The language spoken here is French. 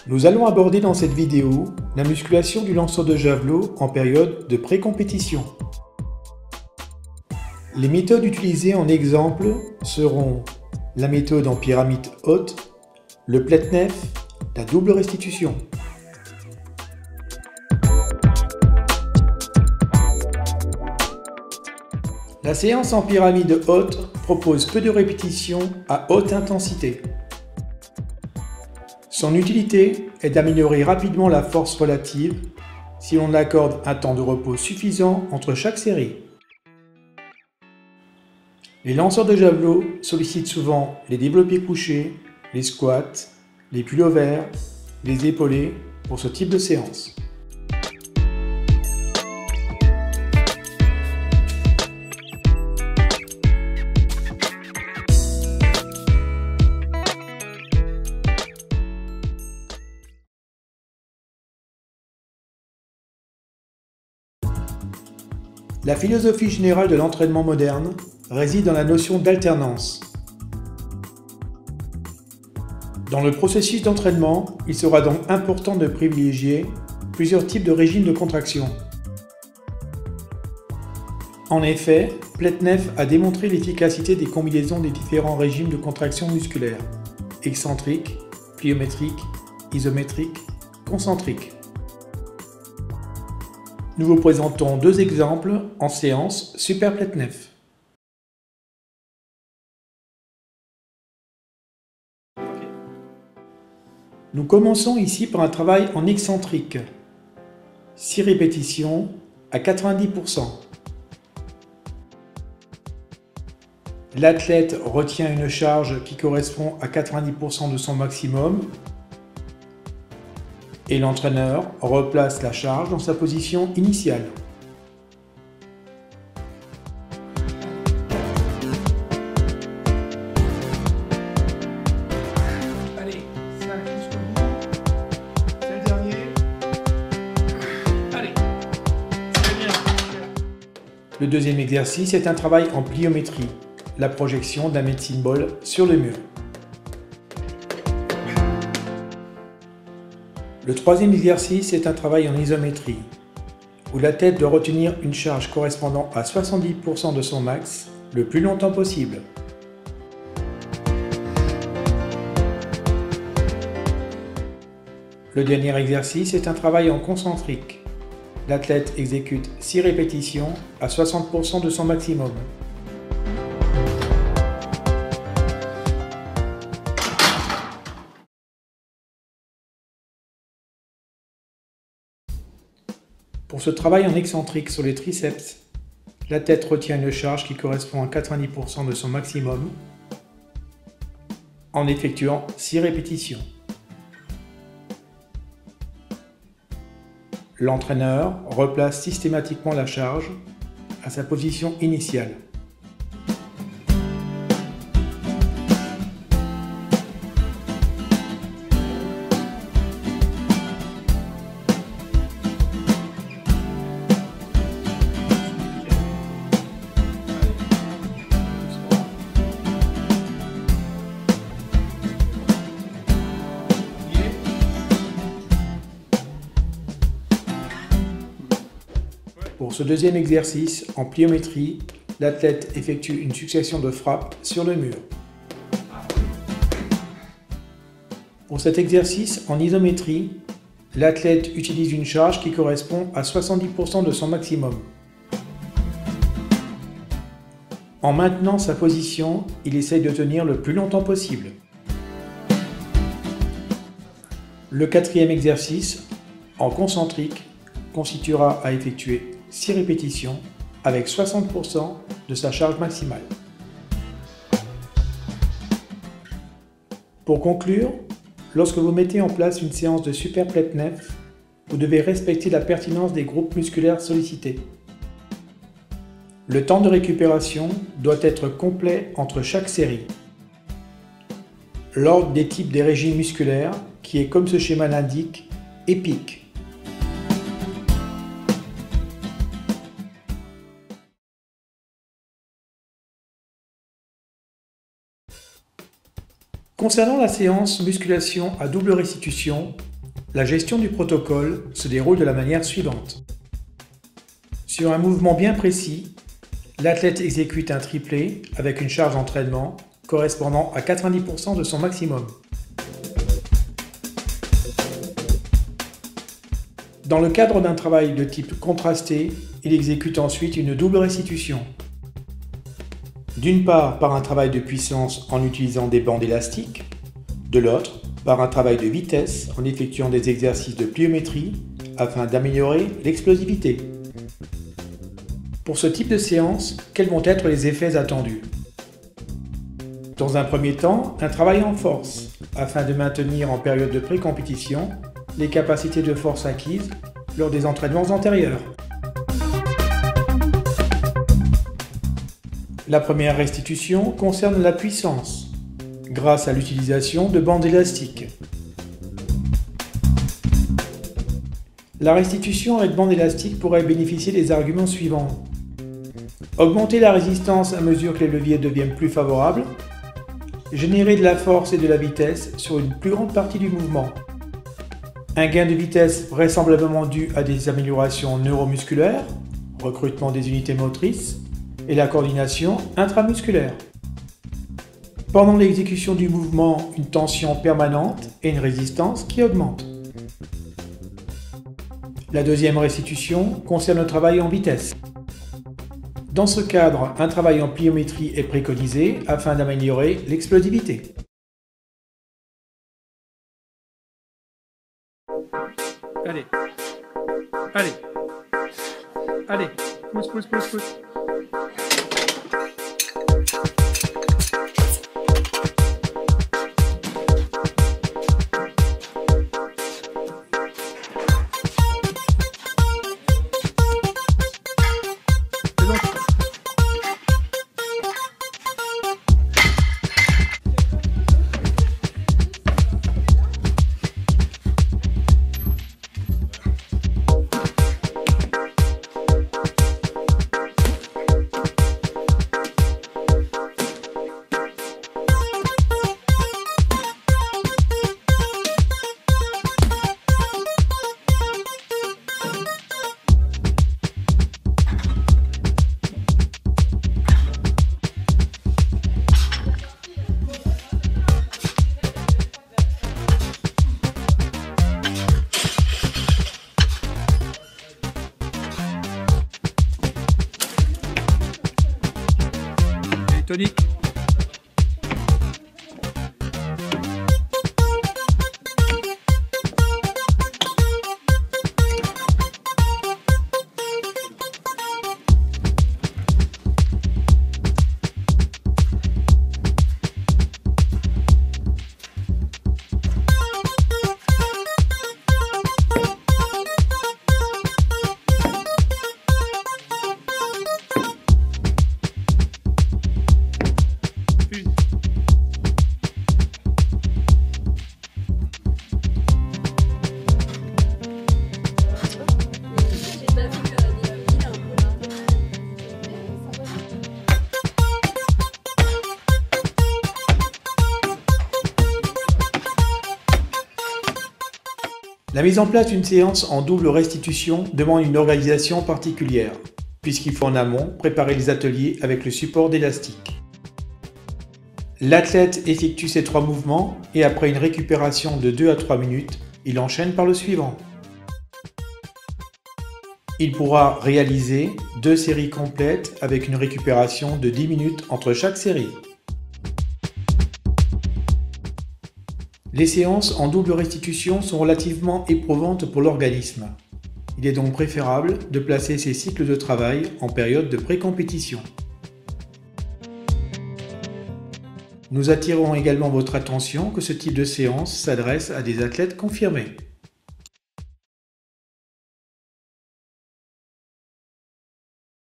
Nous allons aborder dans cette vidéo la musculation du lanceur de javelot en période de pré-compétition. Les méthodes utilisées en exemple seront la méthode en pyramide haute, le Pletnev, la double restitution. La séance en pyramide haute propose peu de répétitions à haute intensité. Son utilité est d'améliorer rapidement la force relative si l'on accorde un temps de repos suffisant entre chaque série. Les lanceurs de javelot sollicitent souvent les développés couchés, les squats, les pullovers, les épaulés pour ce type de séance. La philosophie générale de l'entraînement moderne réside dans la notion d'alternance. Dans le processus d'entraînement, il sera donc important de privilégier plusieurs types de régimes de contraction. En effet, Pletnev a démontré l'efficacité des combinaisons des différents régimes de contraction musculaire, excentrique, pliométrique, isométrique, concentrique. Nous vous présentons deux exemples en séance Super Pletnev. Nous commençons ici par un travail en excentrique. 6 répétitions à 90%. L'athlète retient une charge qui correspond à 90% de son maximum et l'entraîneur replace la charge dans sa position initiale. Allez, 5 jusqu'au bout. C'est le dernier. Allez, c'est bien. Le deuxième exercice est un travail en pliométrie, la projection d'un medicine ball sur le mur. Le troisième exercice est un travail en isométrie, où l'athlète doit retenir une charge correspondant à 70% de son max le plus longtemps possible. Le dernier exercice est un travail en concentrique. L'athlète exécute 6 répétitions à 60% de son maximum. Pour ce travail en excentrique sur les triceps, la tête retient une charge qui correspond à 90% de son maximum en effectuant 6 répétitions. L'entraîneur replace systématiquement la charge à sa position initiale. Pour ce deuxième exercice, en pliométrie, l'athlète effectue une succession de frappes sur le mur. Pour cet exercice, en isométrie, l'athlète utilise une charge qui correspond à 70% de son maximum. En maintenant sa position, il essaye de tenir le plus longtemps possible. Le quatrième exercice, en concentrique, constituera à effectuer 6 répétitions avec 60% de sa charge maximale. Pour conclure, lorsque vous mettez en place une séance de Super Pletnev, vous devez respecter la pertinence des groupes musculaires sollicités. Le temps de récupération doit être complet entre chaque série. L'ordre des types des régimes musculaires, qui est comme ce schéma l'indique, épique. Concernant la séance musculation à double restitution, La gestion du protocole se déroule de la manière suivante. Sur un mouvement bien précis, l'athlète exécute un triplé avec une charge d'entraînement correspondant à 90% de son maximum. Dans le cadre d'un travail de type contrasté, il exécute ensuite une double restitution. D'une part par un travail de puissance en utilisant des bandes élastiques, de l'autre par un travail de vitesse en effectuant des exercices de pliométrie afin d'améliorer l'explosivité. Pour ce type de séance, quels vont être les effets attendus? Dans un premier temps, un travail en force, afin de maintenir en période de pré-compétition les capacités de force acquises lors des entraînements antérieurs. La première restitution concerne la puissance, grâce à l'utilisation de bandes élastiques. La restitution avec bande élastique pourrait bénéficier des arguments suivants. Augmenter la résistance à mesure que les leviers deviennent plus favorables, générer de la force et de la vitesse sur une plus grande partie du mouvement. Un gain de vitesse vraisemblablement dû à des améliorations neuromusculaires, recrutement des unités motrices et la coordination intramusculaire. Pendant l'exécution du mouvement, une tension permanente et une résistance qui augmente. La deuxième restitution concerne le travail en vitesse. Dans ce cadre, un travail en pliométrie est préconisé afin d'améliorer l'explosivité. Allez, allez, allez, pousse, pousse, pousse, pousse. Tonique. La mise en place d'une séance en double restitution demande une organisation particulière, puisqu'il faut en amont préparer les ateliers avec le support d'élastique. L'athlète effectue ces 3 mouvements et après une récupération de 2 à 3 minutes, il enchaîne par le suivant. Il pourra réaliser 2 séries complètes avec une récupération de 10 minutes entre chaque série. Les séances en double restitution sont relativement éprouvantes pour l'organisme. Il est donc préférable de placer ces cycles de travail en période de pré-compétition. Nous attirons également votre attention que ce type de séance s'adresse à des athlètes confirmés.